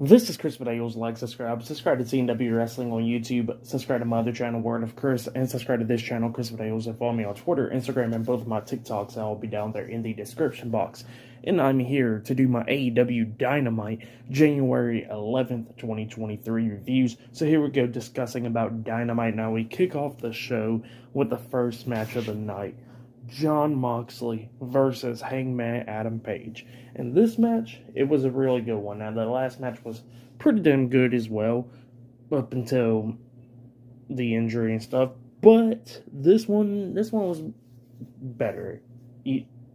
This is Chris Videos. Like, subscribe to TNW Wrestling on YouTube, subscribe to my other channel, Word of Chris, and subscribe to this channel, Chris Videos, and follow me on Twitter, Instagram, and both of my TikToks. I'll be down there in the description box. And I'm here to do my AEW Dynamite January 11th, 2023 reviews. So here we go, discussing about Dynamite. Now we kick off the show with the first match of the night. Jon Moxley versus Hangman Adam Page. And this match, it was a really good one. Now, the last match was pretty damn good as well, up until the injury and stuff. But this one was better,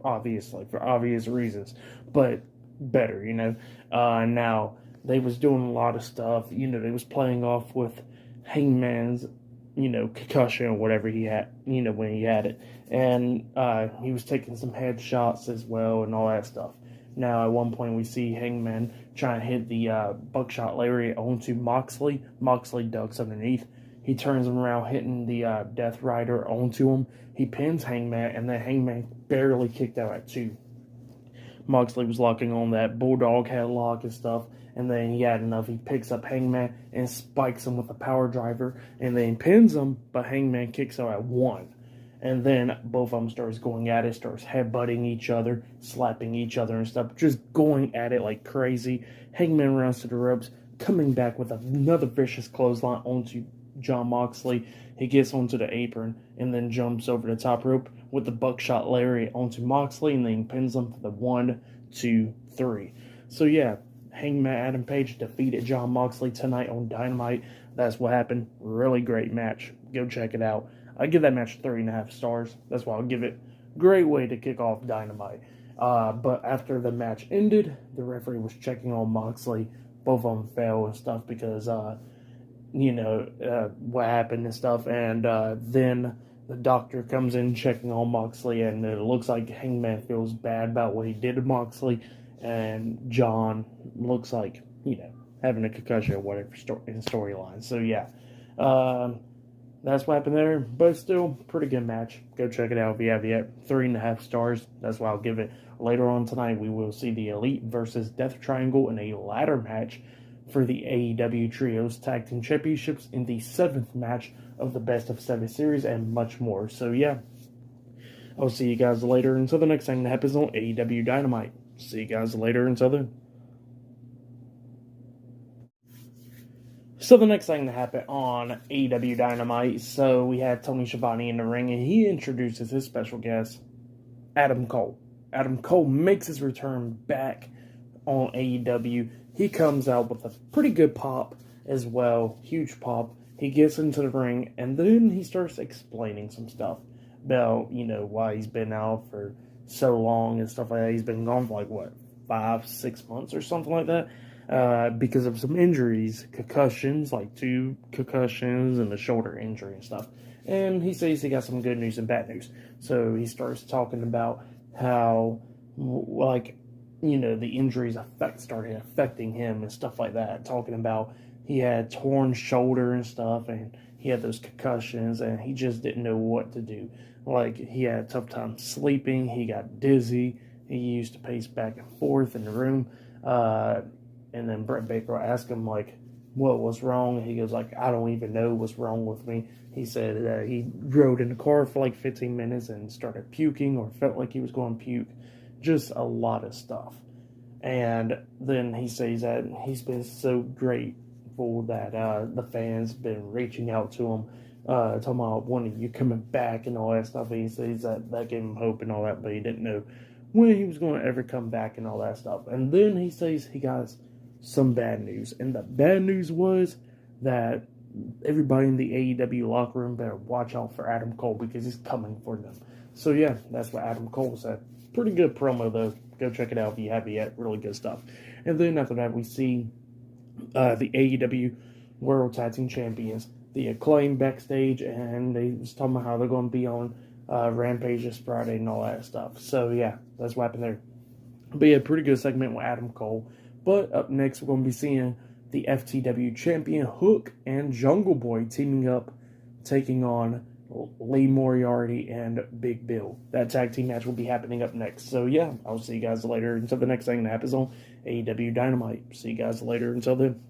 obviously, for obvious reasons. But better, Now, they was doing a lot of stuff. They was playing off with Hangman's concussion or whatever he had, when he had it. And he was taking some headshots as well and all that stuff. Now, at one point, we see Hangman trying to hit the buckshot lariat onto Moxley. Moxley ducks underneath. He turns him around, hitting the Death Rider onto him. He pins Hangman, and then Hangman barely kicked out at 2. Moxley was locking on that Bulldog headlock and stuff, and then he had enough. He picks up Hangman and spikes him with a power driver, and then pins him, but Hangman kicks out at 1. And then both of them starts going at it, starts headbutting each other, slapping each other and stuff, just going at it like crazy. Hangman runs to the ropes, coming back with another vicious clothesline onto Jon Moxley. He gets onto the apron and then jumps over the top rope with the buckshot lariat onto Moxley, and then pins him for the 1, 2, 3. So yeah, Hangman Adam Page defeated Jon Moxley tonight on Dynamite. That's what happened. Really great match. Go check it out. I give that match 3.5 stars. That's why I'll give it. Great way to kick off Dynamite. But after the match ended, the referee was checking on Moxley. Both of them fell and stuff because, what happened and stuff. And then the doctor comes in checking on Moxley, and it looks like Hangman feels bad about what he did to Moxley. And John looks like, having a concussion or whatever in storyline. So, yeah. That's what happened there, but still, pretty good match. Go check it out if you have yet. 3.5 stars. That's why I'll give it. Later on tonight, we will see the Elite versus Death Triangle in a ladder match for the AEW Trios Tag Team Championships in the 7th match of the Best of 7 series, and much more. So, yeah. I'll see you guys later until the next thing that happens on AEW Dynamite. See you guys later until then. So the next thing that happened on AEW Dynamite, so we had Tony Schiavone in the ring, and he introduces his special guest, Adam Cole. Adam Cole makes his return back on AEW. He comes out with a pretty good pop as well, huge pop. He gets into the ring, and then he starts explaining some stuff about, why he's been out for so long and stuff like that. He's been gone for 5-6 months or something like that. Because of some injuries, concussions, like 2 concussions and a shoulder injury and stuff. And he says he got some good news and bad news. So he starts talking about how, the injuries started affecting him and stuff like that. Talking about he had torn shoulder and stuff, and he had those concussions, and he just didn't know what to do. He had a tough time sleeping, he got dizzy, he used to pace back and forth in the room, and then Brett Baker asked him, what was wrong? And he goes, I don't even know what's wrong with me. He said that he rode in the car for 15 minutes and started puking, or felt like he was going to puke. Just a lot of stuff. And then he says that he's been so grateful that the fans been reaching out to him, talking about wanting you coming back and all that stuff. And he says that gave him hope and all that, but he didn't know when he was going to ever come back and all that stuff. And then he says he got some bad news, and the bad news was that everybody in the AEW locker room better watch out for Adam Cole, because he's coming for them. So yeah, that's what Adam Cole said. Pretty good promo though. Go check it out if you haven't yet. Really good stuff. And then after that, we see the AEW World Tag Team Champions, the Acclaim, backstage, and they was talking about how they're going to be on Rampage this Friday and all that stuff. So yeah, that's what happened there. But yeah, pretty good segment with Adam Cole. But up next, we're going to be seeing the FTW champion Hook and Jungle Boy teaming up, taking on Lee Moriarty and Big Bill. That tag team match will be happening up next. So yeah, I'll see you guys later until the next thing that happens on AEW Dynamite. See you guys later until then.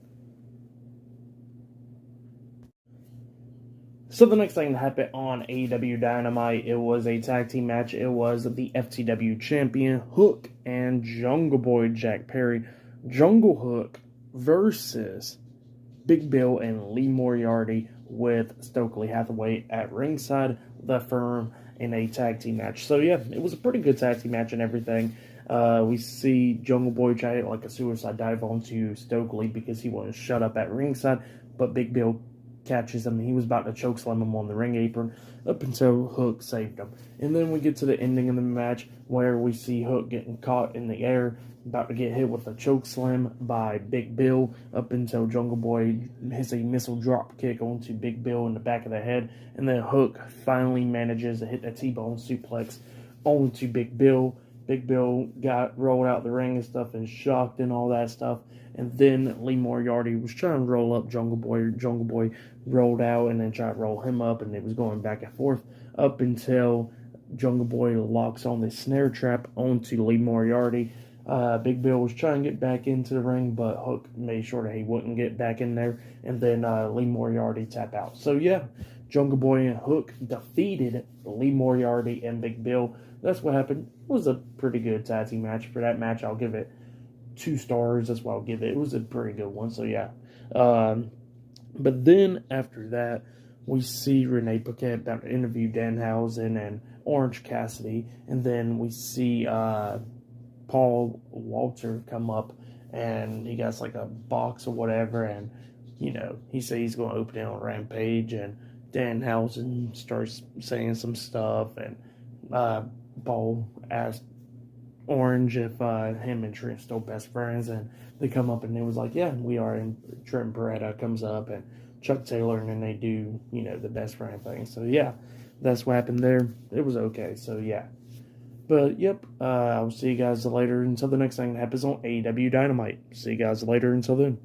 So the next thing that happened on AEW Dynamite, it was a tag team match. It was the FTW champion Hook and Jungle Boy Jack Perry. Jungle Hook versus Big Bill and Lee Moriarty with Stokely Hathaway at ringside, the Firm, in a tag team match. So yeah, it was a pretty good tag team match and everything. We see Jungle Boy try like a suicide dive onto Stokely because he wouldn't shut up at ringside, but Big Bill catches him. He was about to chokeslam him on the ring apron up until Hook saved him. And then we get to the ending of the match where we see Hook getting caught in the air, about to get hit with a chokeslam by Big Bill up until Jungle Boy hits a missile drop kick onto Big Bill in the back of the head. And then Hook finally manages to hit a T-bone suplex onto Big Bill. Big Bill got rolled out the ring and stuff and shocked and all that stuff. And then Lee Moriarty was trying to roll up Jungle Boy. Jungle Boy rolled out and then tried to roll him up, and it was going back and forth up until Jungle Boy locks on the snare trap onto Lee Moriarty. Big Bill was trying to get back into the ring, but Hook made sure that he wouldn't get back in there. And then Lee Moriarty tap out. So yeah, Jungle Boy and Hook defeated Lee Moriarty and Big Bill. That's what happened. It was a pretty good tag team match. For that match, I'll give it 2 stars. That's what I'll give it. It was a pretty good one. So yeah. But then after that, we see Renee Paquette about to interview Danhausen and Orange Cassidy. And then we see Paul Walter come up, and he got like a box or whatever, and he says he's going to open it on Rampage, and Danhausen starts saying some stuff, and Paul asked Orange if him and Trent still best friends, and they come up and it was like, yeah, we are. And Trent Beretta comes up and Chuck Taylor, and then they do the best friend thing. So yeah, that's what happened there. It was okay. So yeah. But, yep, I'll see you guys later until the next thing that happens on AEW Dynamite. See you guys later until then.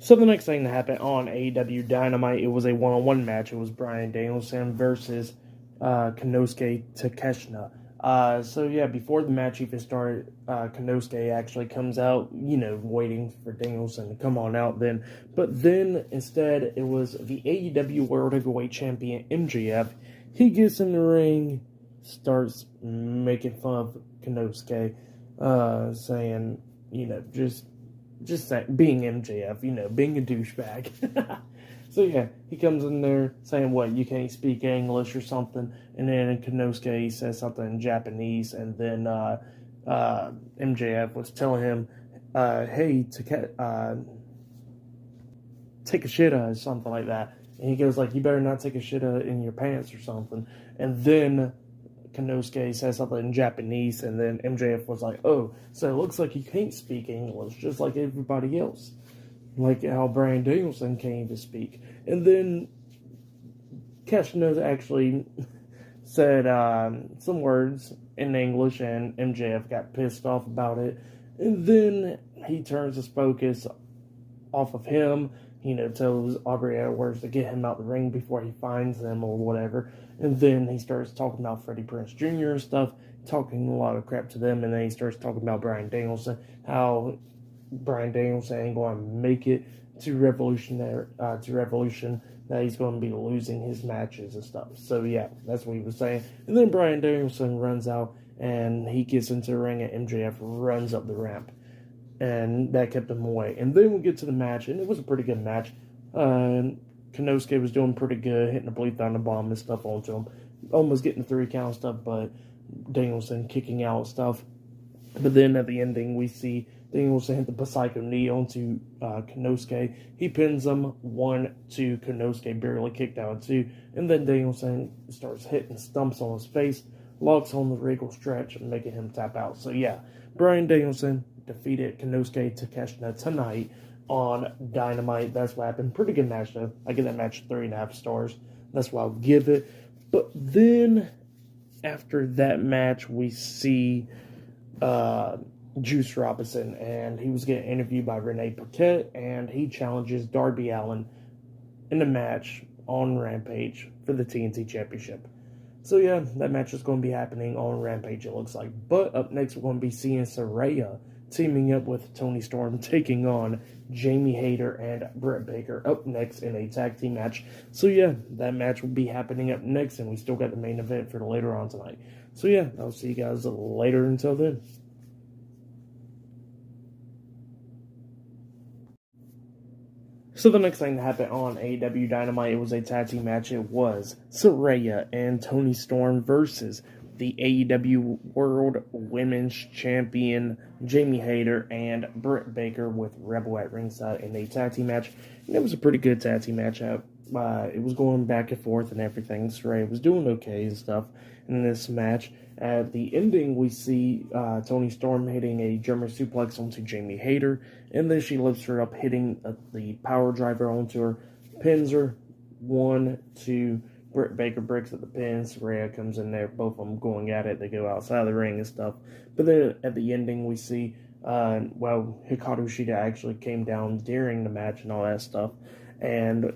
So the next thing that happened on AEW Dynamite, it was a one-on-one match. It was Bryan Danielson versus Konosuke Takeshita. So, yeah, before the match even started, Konosuke actually comes out, waiting for Danielson to come on out then. But then, instead, it was the AEW World Heavyweight Champion, MJF. He gets in the ring, starts making fun of Konosuke, saying, just being MJF, being a douchebag. So yeah, he comes in there saying, what, you can't speak English or something, and then Konosuke says something in Japanese, and then MJF was telling him, hey, take a shit or something like that. And he goes like, you better not take a shit in your pants or something. And then Konosuke says something in Japanese, and then MJF was like, oh, so it looks like you can't speak English just like everybody else. Like how Bryan Danielson can't even speak. And then Keshna actually said some words in English, and MJF got pissed off about it. And then he turns his focus off of him, tells Aubrey Edwards to get him out the ring before he finds them or whatever. And then he starts talking about Freddie Prinze Jr. and stuff, talking a lot of crap to them. And then he starts talking about Bryan Danielson, how Bryan Danielson ain't going to make it to Revolution, that he's going to be losing his matches and stuff. So yeah, that's what he was saying. And then Bryan Danielson runs out, and he gets into the ring, and MJF runs up the ramp. And that kept him away. And then we get to the match, and it was a pretty good match. Konosuke was doing pretty good, hitting the Blue Thunder Bomb and stuff onto him. Almost getting the 3 count stuff, but Danielson kicking out stuff. But then at the ending, we see Danielson hit the Psycho knee onto Konosuke. He pins him 1-2. Konosuke barely kicked out 2. And then Danielson starts hitting stumps on his face, locks on the Regal stretch, making him tap out. So yeah, Bryan Danielson defeated Konosuke Takeshita tonight on Dynamite. That's what happened. Pretty good match though. I give that match 3.5 stars. That's what I'll give it. But then after that match, we see Juice Robinson, and he was getting interviewed by Renee Paquette, and he challenges Darby Allin in the match on Rampage for the TNT Championship. So yeah, that match is going to be happening on Rampage, it looks like. But up next, we're going to be seeing Saraya teaming up with Toni Storm, taking on Jamie Hayter and Britt Baker up next in a tag team match. So yeah, that match will be happening up next, and we still got the main event for later on tonight. So yeah, I'll see you guys later. Until then. So the next thing that happened on AEW Dynamite, it was a tag team match. It was Saraya and Toni Storm versus the AEW World Women's Champion Jamie Hayter and Britt Baker with Rebel at ringside in a tag team match. And it was a pretty good tag team match. It was going back and forth and everything. Saraya was doing okay and stuff in this match. At the ending, we see Toni Storm hitting a German suplex onto Jamie Hayter, and then she lifts her up, hitting the power driver onto her, pins her. 1, 2, Britt Baker breaks at the pin. Saraya comes in there, both of them going at it. They go outside of the ring and stuff. But then at the ending, we see, Hikaru Shida actually came down during the match and all that stuff. And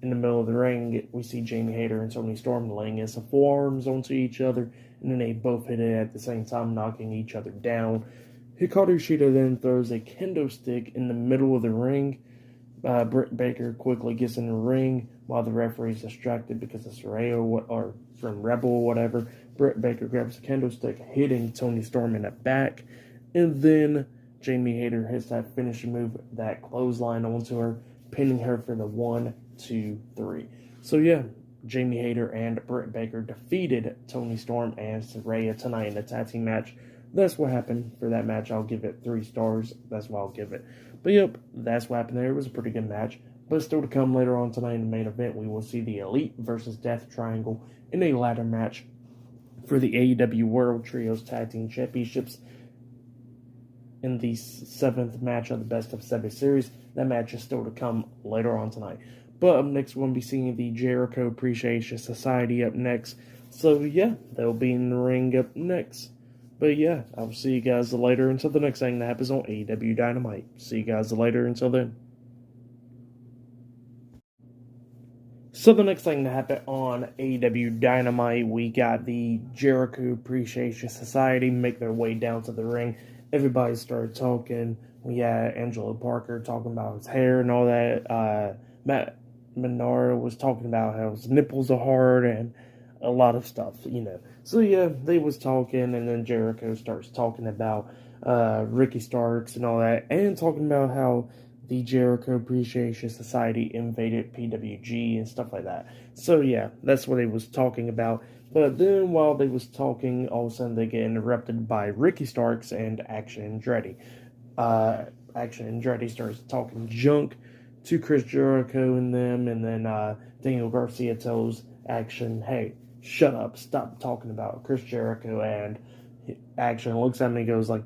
in the middle of the ring, we see Jamie Hayter and Toni Storm laying in some forearms onto each other, and then they both hit it at the same time, knocking each other down. Hikaru Shida then throws a kendo stick in the middle of the ring. Britt Baker quickly gets in the ring while the referee's distracted because of Saraya or from Rebel or whatever. Britt Baker grabs the kendo stick, hitting Toni Storm in the back, and then Jamie Hayter hits that finishing move, that clothesline onto her, pinning her for the 1, 2, 3. So yeah, Jamie Hayter and Britt Baker defeated Toni Storm and Saraya tonight in a tag team match. That's what happened for that match. I'll give it 3 stars. That's what I'll give it. But yep, that's what happened there. It was a pretty good match. But still to come later on tonight in the main event, we will see the Elite versus Death Triangle in a ladder match for the AEW World Trios Tag Team Championships in the 7th match of the Best of 7 series. That match is still to come later on tonight. But up next, we're going to be seeing the Jericho Appreciation Society up next. So yeah, they'll be in the ring up next. But yeah, I'll see you guys later until the next thing that happens on AEW Dynamite. See you guys later until then. So the next thing that happened on AEW Dynamite, we got the Jericho Appreciation Society make their way down to the ring. Everybody started talking. We had Angelo Parker talking about his hair and all that. Matt Menard was talking about how his nipples are hard and a lot of stuff, So yeah, they was talking, and then Jericho starts talking about Ricky Starks and all that, and talking about how the Jericho Appreciation Society invaded PWG and stuff like that. So yeah, that's what they was talking about. But then while they was talking, all of a sudden they get interrupted by Ricky Starks and Action Andretti. Action Andretti starts talking junk to Chris Jericho and them, and then Daniel Garcia tells Action, hey, shut up, stop talking about Chris Jericho, and Action looks at me and goes like,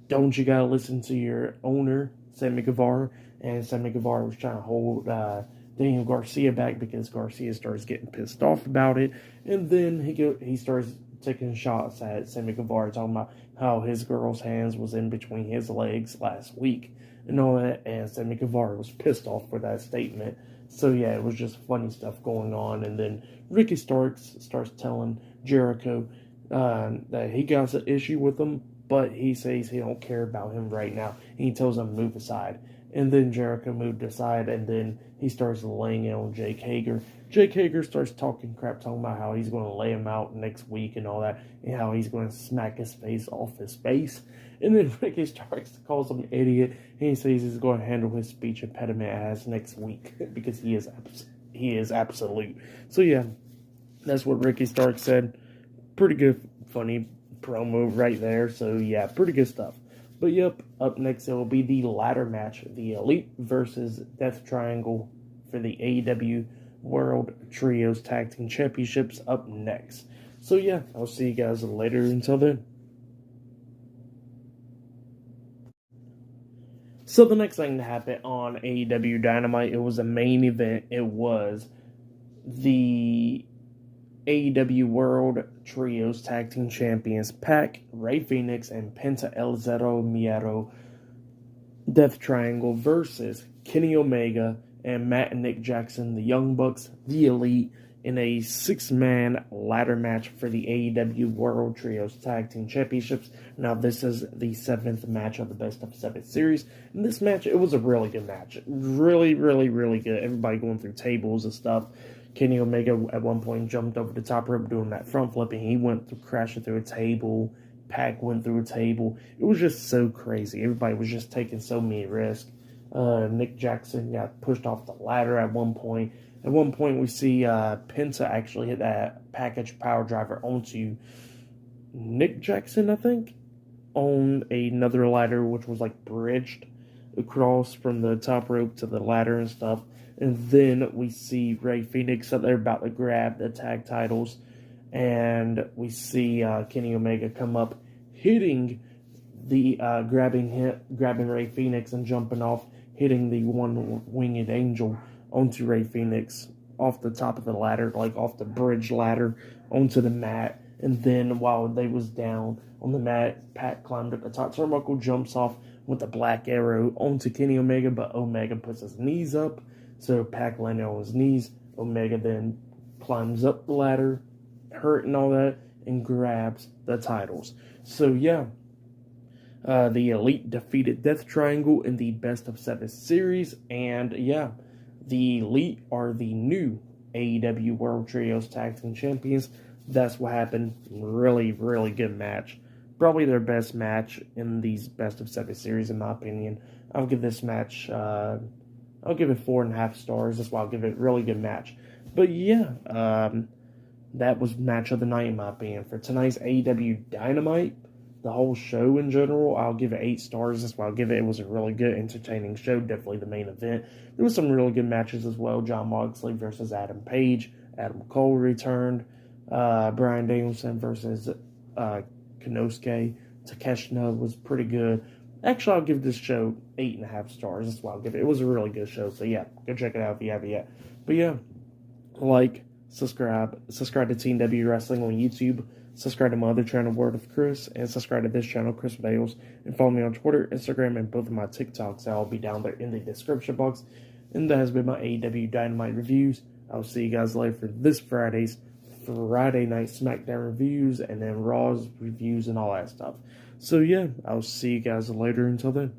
don't you gotta listen to your owner, Sammy Guevara? And Sammy Guevara was trying to hold Daniel Garcia back because Garcia starts getting pissed off about it, and then he starts taking shots at Sammy Guevara, talking about how his girl's hands was in between his legs last week and all that, and Sammy Guevara was pissed off for that statement. So yeah, it was just funny stuff going on, and then Ricky Starks starts telling Jericho that he got an issue with him, but he says he don't care about him right now, and he tells him to move aside. And then Jericho moved aside, and then he starts laying it on Jake Hager. Jake Hager starts talking crap, talking about how he's going to lay him out next week and all that, and how he's going to smack his face off his face. And then Ricky Starks calls him an idiot, and he says he's going to handle his speech impediment as next week because he is absolute. So yeah, that's what Ricky Starks said. Pretty good, funny promo right there. So yeah, pretty good stuff. But yep, up next it will be the ladder match, the Elite versus Death Triangle for the AEW World Trios Tag Team Championships up next. So yeah, I'll see you guys later. Until then. So the next thing that happened on AEW Dynamite, it was a main event. It was the AEW World Trios Tag Team Champions Pac, Rey Fenix, and Penta El Zero Miedo Death Triangle versus Kenny Omega and Matt and Nick Jackson, the Young Bucks, the Elite, in a 6-man ladder match for the AEW World Trios Tag Team Championships. Now, this is the 7th match of the Best of 7 series. In this match, it was a really good match. Really, really, really good. Everybody going through tables and stuff. Kenny Omega at one point jumped over the top rope doing that front flip, and he went through, crashing through a table. Pac went through a table. It was just so crazy. Everybody was just taking so many risks. Nick Jackson got pushed off the ladder at one point. At one point, we see Penta actually hit that package power driver onto Nick Jackson, I think, on another ladder, which was like bridged across from the top rope to the ladder and stuff. And then we see Rey Fenix up there about to grab the tag titles. And we see Kenny Omega come up, hitting the grabbing Rey Fenix and jumping off, hitting the one-winged angel onto Rey Fenix off the top of the ladder, like off the bridge ladder, onto the mat. And then while they was down on the mat, Pat climbed up the top turnbuckle, jumps off with a black arrow onto Kenny Omega, but Omega puts his knees up, so Pat landed on his knees. Omega then climbs up the ladder, hurt and all that, and grabs the titles. So yeah, the Elite defeated Death Triangle in the Best of 7 series, and yeah, the Elite are the new AEW World Trios Tag Team Champions. That's what happened. Really, really good match. Probably their best match in these Best of 7 series, in my opinion. I'll give this match, I'll give it 4.5 stars. That's why I'll give it a really good match. But yeah, that was match of the night, in my opinion. For tonight's AEW Dynamite, the whole show in general, I'll give it 8 stars. That's why I'll give it. It was a really good, entertaining show. Definitely the main event. There was some really good matches as well. Jon Moxley versus Adam Page. Adam Cole returned. Bryan Danielson versus Konosuke Takeshita was pretty good. Actually, I'll give this show 8.5 stars. That's why I'll give it. It was a really good show. So yeah, go check it out if you haven't yet. But yeah, like, subscribe to TNW Wrestling on YouTube. Subscribe to my other channel, Word of Chris, and subscribe to this channel, Chris Bales, and follow me on Twitter, Instagram, and both of my TikToks. I'll be down there in the description box. And that has been my AEW Dynamite reviews. I'll see you guys later for this Friday's Friday Night SmackDown reviews, and then Raw's reviews and all that stuff. So yeah, I'll see you guys later. Until then.